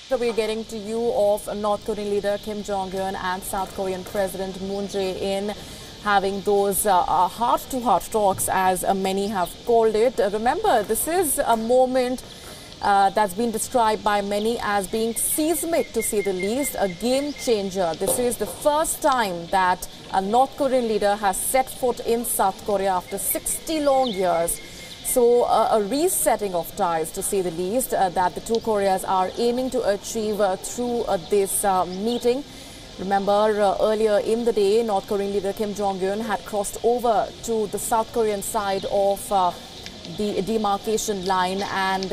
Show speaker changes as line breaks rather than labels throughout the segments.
We're getting to you of North Korean leader Kim Jong-un and South Korean President Moon Jae-in having those heart-to-heart talks, as many have called it. Remember, this is a moment that's been described by many as being seismic, to say the least, a game changer. This is the first time that a North Korean leader has set foot in South Korea after 60 long years. So a resetting of ties, to say the least, that the two Koreas are aiming to achieve through this meeting. Remember, earlier in the day, North Korean leader Kim Jong-un had crossed over to the South Korean side of the demarcation line, and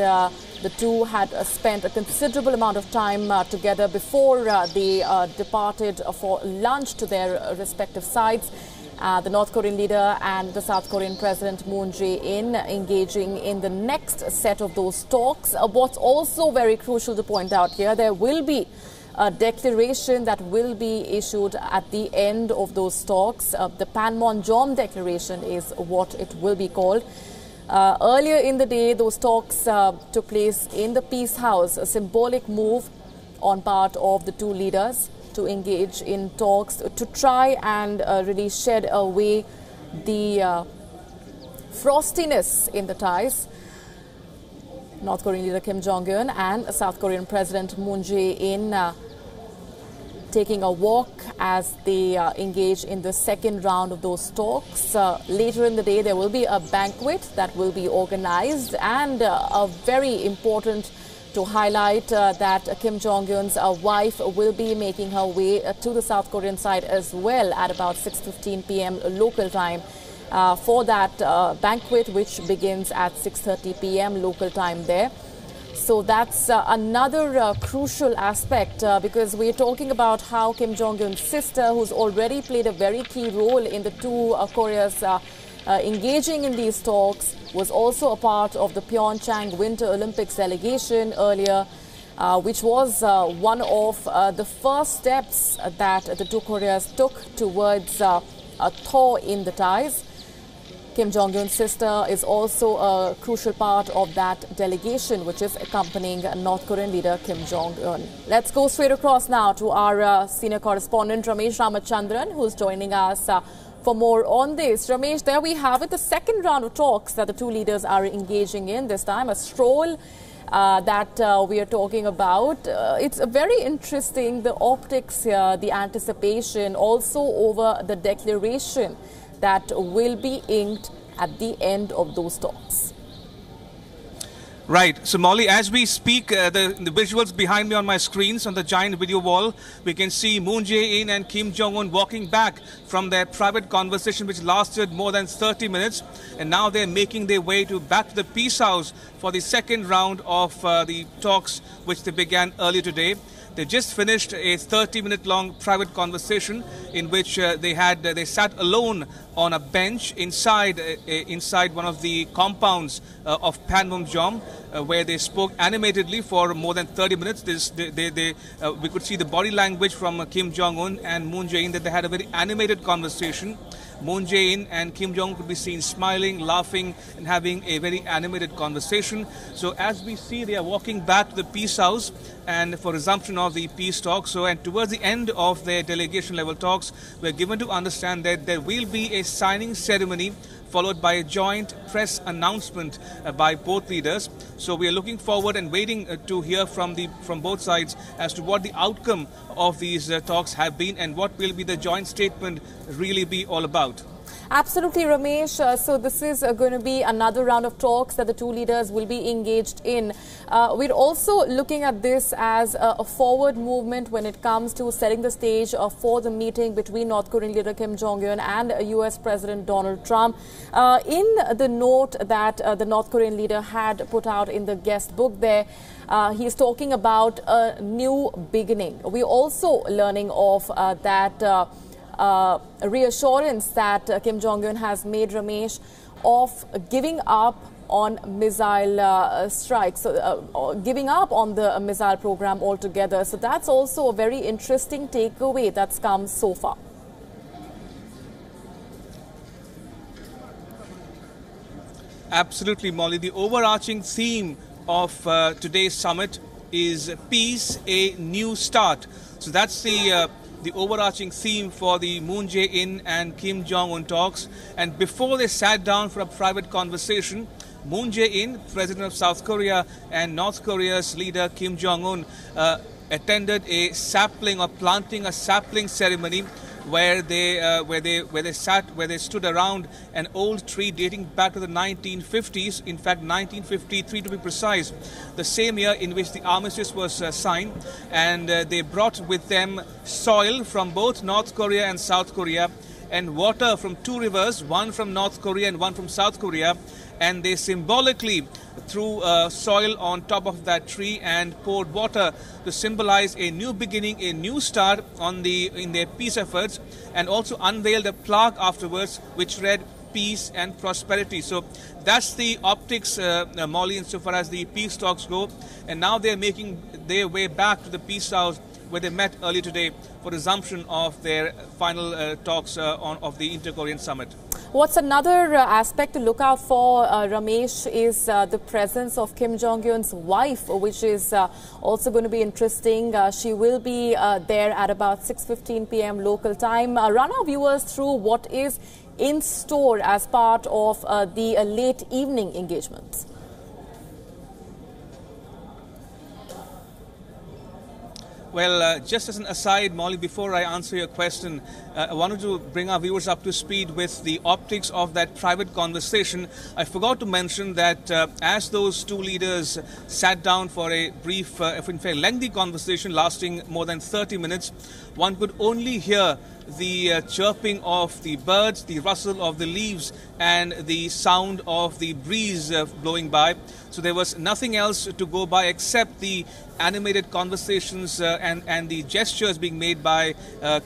the two had spent a considerable amount of time together before they departed for lunch to their respective sides. The North Korean leader and the South Korean President Moon Jae-in engaging in the next set of those talks. What's also very crucial to point out here, there will be a declaration that will be issued at the end of those talks. The Panmunjom Declaration is what it will be called. Earlier in the day, those talks took place in the Peace House, a symbolic move on part of the two leaders to engage in talks to try and really shed away the frostiness in the ties. North Korean leader Kim Jong-un and South Korean President Moon Jae-in taking a walk as they engage in the second round of those talks. Later in the day, there will be a banquet that will be organized, and a very important to highlight that Kim Jong-un's wife will be making her way to the South Korean side as well at about 6:15 p.m. local time for that banquet, which begins at 6:30 p.m. local time there. So that's another crucial aspect because we're talking about how Kim Jong-un's sister, who's already played a very key role in the two Koreas engaging in these talks, was also a part of the Pyeongchang Winter Olympics delegation earlier, which was one of the first steps that the two Koreas took towards a thaw in the ties. Kim Jong-un's sister is also a crucial part of that delegation, which is accompanying North Korean leader Kim Jong-un. Let's go straight across now to our senior correspondent Ramesh Ramachandran, who's joining us for more on this. Ramesh, there we have it, the second round of talks that the two leaders are engaging in, this time a stroll that we are talking about. It's very interesting, the optics here, the anticipation, also over the declaration that will be inked at the end of those talks.
Right. So, Molly, as we speak, the visuals behind me on my screens on the giant video wall, we can see Moon Jae-in and Kim Jong-un walking back from their private conversation, which lasted more than 30 minutes. And now they're making their way back to the Peace House for the second round of the talks, which they began earlier today. They just finished a 30-minute-long private conversation in which they sat alone on a bench inside one of the compounds of Panmunjom, where they spoke animatedly for more than 30 minutes. We could see the body language from Kim Jong-un and Moon Jae-in that they had a very animated conversation. Moon Jae-in and Kim Jong-un could be seen smiling, laughing, and having a very animated conversation. So as we see, they are walking back to the Peace House and for resumption of the peace talks. And towards the end of their delegation level talks, we're given to understand that there will be a signing ceremony followed by a joint press announcement by both leaders. So we are looking forward and waiting to hear from both sides as to what the outcome of these talks have been and what will be the joint statement really be all about.
Absolutely, Ramesh. So this is going to be another round of talks that the two leaders will be engaged in. We're also looking at this as a forward movement when it comes to setting the stage for the meeting between North Korean leader Kim Jong-un and US President Donald Trump. In the note that the North Korean leader had put out in the guest book there, he's talking about a new beginning. We're also learning of that reassurance that Kim Jong-un has made, Ramesh, of giving up on missile strikes, giving up on the missile program altogether. So that's also a very interesting takeaway that's come so far.
Absolutely, Molly. The overarching theme of today's summit is Peace, a New Start. So that's the overarching theme for the Moon Jae-in and Kim Jong-un talks. And before they sat down for a private conversation, Moon Jae-in, president of South Korea, and North Korea's leader Kim Jong-un attended a sapling or planting a sapling ceremony where they stood around an old tree dating back to the 1950s, in fact 1953 to be precise, the same year in which the armistice was signed, and they brought with them soil from both North Korea and South Korea and water from two rivers, one from North Korea and one from South Korea, and they symbolically threw soil on top of that tree and poured water to symbolize a new beginning, a new start in their peace efforts, and also unveiled a plaque afterwards which read peace and prosperity. So that's the optics, Molly, insofar as the peace talks go. And now they're making their way back to the Peace House where they met earlier today for resumption of their final talks of the Inter-Korean Summit.
What's another aspect to look out for, Ramesh, is the presence of Kim Jong-un's wife, which is also going to be interesting. She will be there at about 6:15 p.m. local time. Run our viewers through what is in store as part of the late evening engagements.
Well, just as an aside, Molly, before I answer your question, I wanted to bring our viewers up to speed with the optics of that private conversation. I forgot to mention that as those two leaders sat down for a brief, in fact, lengthy conversation lasting more than 30 minutes, one could only hear the chirping of the birds, the rustle of the leaves, and the sound of the breeze blowing by. So there was nothing else to go by except the animated conversations and the gestures being made by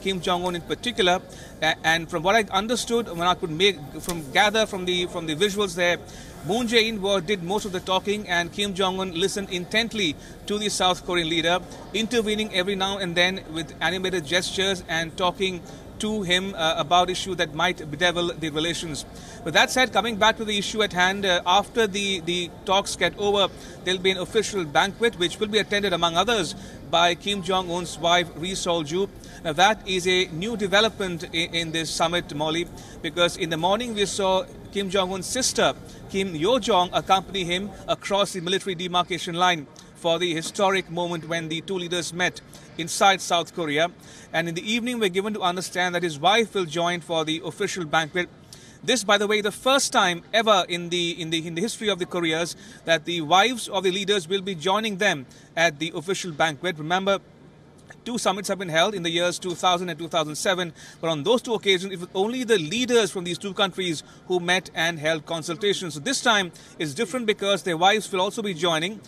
Kim Jong-un in particular. And from what I understood, when I could gather from the visuals there, Moon Jae-in did most of the talking, and Kim Jong-un listened intently to the South Korean leader, intervening every now and then with animated gestures and talking to him about issues that might bedevil the relations. But that said, coming back to the issue at hand, after the talks get over, there will be an official banquet which will be attended, among others, by Kim Jong-un's wife, Ri Sol-ju. Now that is a new development in this summit, Molly, because in the morning we saw Kim Jong-un's sister, Kim Yo-jong, accompany him across the military demarcation line for the historic moment when the two leaders met inside South Korea. And in the evening, we're given to understand that his wife will join for the official banquet. This, by the way, the first time ever in the history of the Koreas that the wives of the leaders will be joining them at the official banquet. Remember, two summits have been held in the years 2000 and 2007, but on those two occasions, it was only the leaders from these two countries who met and held consultations. So this time is different because their wives will also be joining.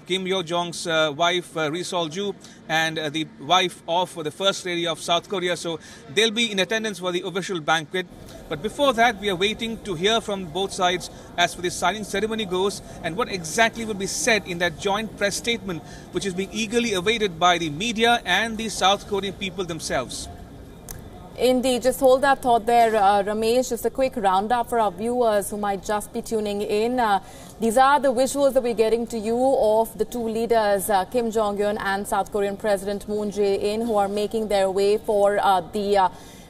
Kim Yo-jong's wife, Ri Sol-ju, and the wife of the First Lady of South Korea. So they'll be in attendance for the official banquet. But before that, we are waiting to hear from both sides as for the signing ceremony goes and what exactly will be said in that joint press statement, which is being eagerly awaited by the media and the South Korean people themselves.
Indeed, just hold that thought there, Ramesh. Just a quick roundup for our viewers who might just be tuning in. These are the visuals that we're getting to you of the two leaders, Kim Jong-un and South Korean President Moon Jae-in, who are making their way for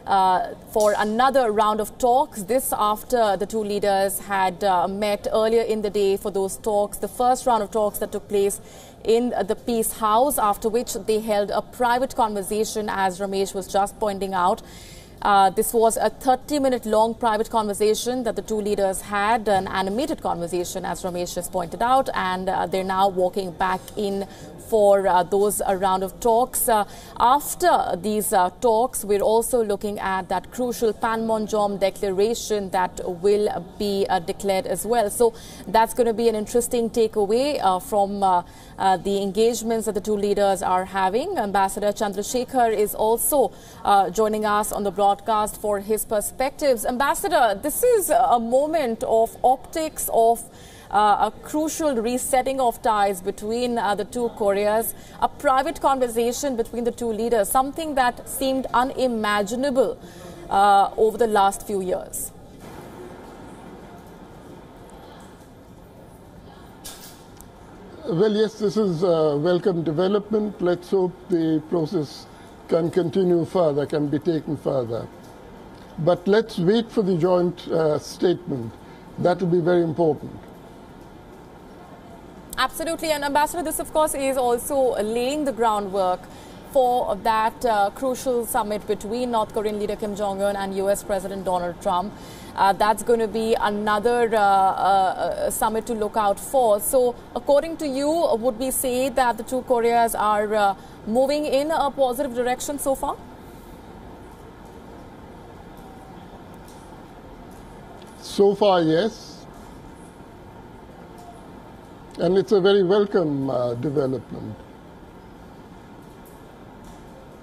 another round of talks. This after the two leaders had met earlier in the day for those talks, the first round of talks that took place in the Peace House, after which they held a private conversation, as Ramesh was just pointing out. This was a 30-minute long private conversation that the two leaders had, an animated conversation, as Ramesh just pointed out, and they're now walking back in for those round of talks. After these talks, we're also looking at that crucial Panmunjom declaration that will be declared as well. So that's going to be an interesting takeaway from the engagements that the two leaders are having. Ambassador Chandrasekhar is also joining us on the broadcast for his perspectives. Ambassador, this is a moment of optics, of a crucial resetting of ties between the two Koreas, a private conversation between the two leaders, something that seemed unimaginable over the last few years.
Well, yes, this is a welcome development. Let's hope the process can continue further, can be taken further. But let's wait for the joint statement. That will be very important.
Absolutely. And Ambassador, this of course is also laying the groundwork for that crucial summit between North Korean leader Kim Jong-un and US President Donald Trump. That's going to be another summit to look out for. So according to you, would we say that the two Koreas are moving in a positive direction so far?
So far, yes. And it's a very welcome development.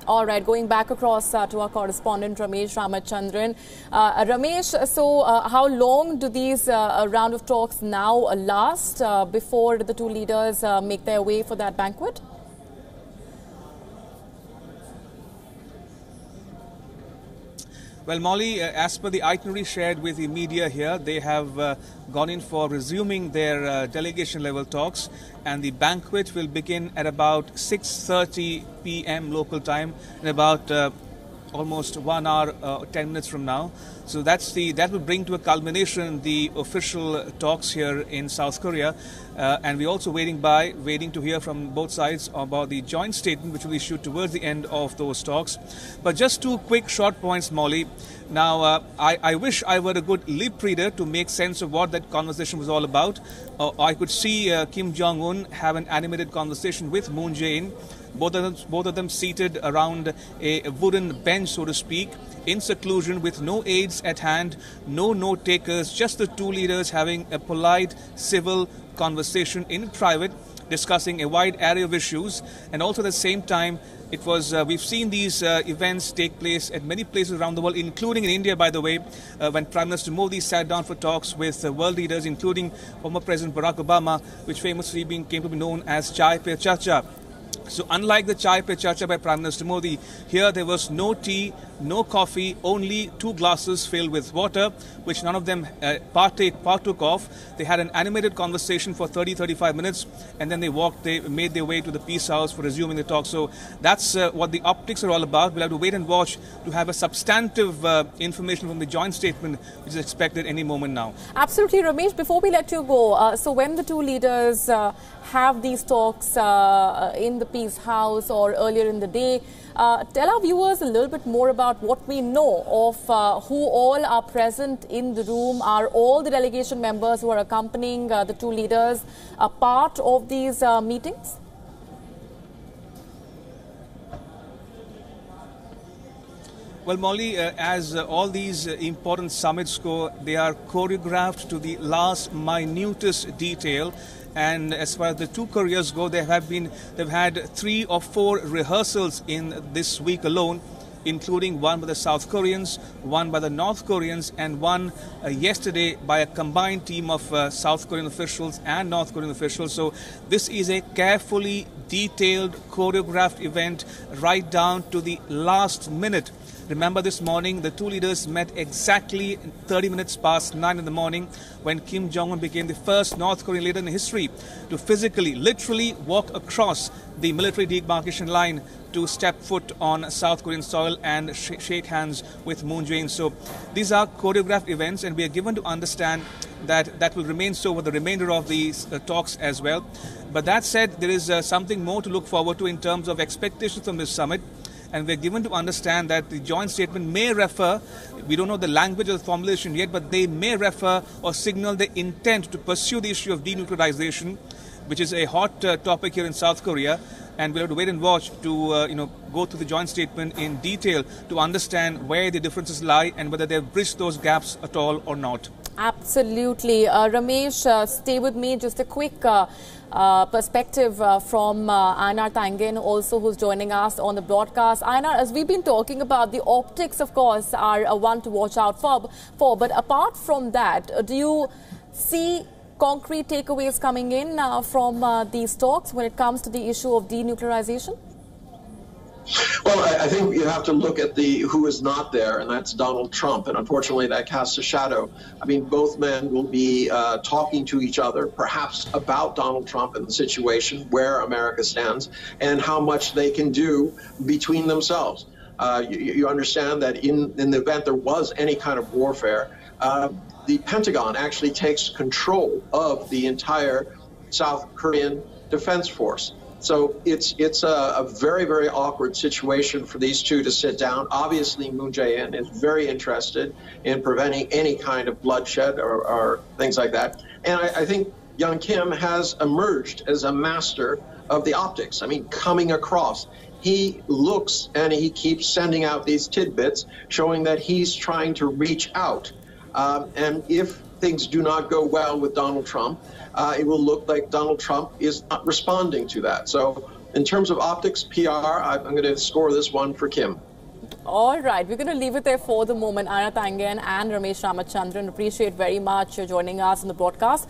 All right, going back across to our correspondent Ramesh Ramachandran. Ramesh, so how long do these round of talks now last before the two leaders make their way for that banquet?
Well, Molly, as per the itinerary shared with the media here, they have gone in for resuming their delegation-level talks, and the banquet will begin at about 6:30 p.m. local time in about almost 1 hour, 10 minutes from now. So that will bring to a culmination the official talks here in South Korea. And we're also waiting to hear from both sides about the joint statement which will be issued towards the end of those talks. But just two quick short points, Molly. Now, I wish I were a good lip reader to make sense of what that conversation was all about. I could see Kim Jong-un have an animated conversation with Moon Jae-in. Both of them seated around a wooden bench, so to speak, in seclusion with no aides at hand, no note takers, just the two leaders having a polite, civil conversation in private, discussing a wide array of issues. And also at the same time, it was we've seen these events take place at many places around the world, including in India, by the way, when Prime Minister Modi sat down for talks with world leaders, including former President Barack Obama, which famously came to be known as Chai Pe Charcha. So unlike the Chai Pe Charcha by Prime Minister Modi, here there was no tea, no coffee, only 2 glasses filled with water, which none of them partook of. They had an animated conversation for 30-35 minutes, and then they made their way to the Peace House for resuming the talk. So that's what the optics are all about. We'll have to wait and watch to have a substantive information from the joint statement, which is expected any moment now.
Absolutely, Ramesh. Before we let you go, so when the two leaders have these talks in the Peace House or earlier in the day, tell our viewers a little bit more about what we know of who all are present in the room. Are all the delegation members who are accompanying the two leaders a part of these meetings?
Well, Molly, as all these important summits go, they are choreographed to the last minutest detail. And as far as the two Koreas go, they've had 3 or 4 rehearsals in this week alone, including one by the South Koreans, one by the North Koreans, and one yesterday by a combined team of South Korean officials and North Korean officials. So this is a carefully detailed, choreographed event right down to the last minute. Remember, this morning, the two leaders met exactly 30 minutes past 9 in the morning when Kim Jong-un became the first North Korean leader in history to physically, literally walk across the military demarcation line to step foot on South Korean soil and shake hands with Moon Jae-in. So these are choreographed events, and we are given to understand that that will remain so for the remainder of these talks as well. But that said, there is something more to look forward to in terms of expectations from this summit. And we're given to understand that the joint statement may refer, we don't know the language of the formulation yet, but they may refer or signal the intent to pursue the issue of denuclearization, which is a hot topic here in South Korea. And we'll have to wait and watch to go through the joint statement in detail to understand where the differences lie and whether they've bridged those gaps at all or not.
Absolutely. Ramesh, stay with me. Just a quick perspective from Einar Tangen also, who's joining us on the broadcast. Einar, as we've been talking about, the optics, of course, are one to watch out for. But apart from that, do you see concrete takeaways coming in from these talks when it comes to the issue of denuclearization?
Well, Well, I think you have to look at who is not there, and that's Donald Trump. And unfortunately, that casts a shadow. I mean, both men will be talking to each other, perhaps about Donald Trump and the situation, where America stands, and how much they can do between themselves. You understand that in the event there was any kind of warfare, the Pentagon actually takes control of the entire South Korean Defense Force. So it's a very, very awkward situation for these two to sit down. Obviously, Moon Jae-in is very interested in preventing any kind of bloodshed or things like that. And I think Young Kim has emerged as a master of the optics. I mean, coming across. He looks and he keeps sending out these tidbits showing that he's trying to reach out. And if things do not go well with Donald Trump, it will look like Donald Trump is not responding to that. So in terms of optics, PR, I'm going to score this one for Kim.
All right, we're going to leave it there for the moment. Anna Tangen and Ramesh Ramachandran, appreciate very much you joining us on the broadcast.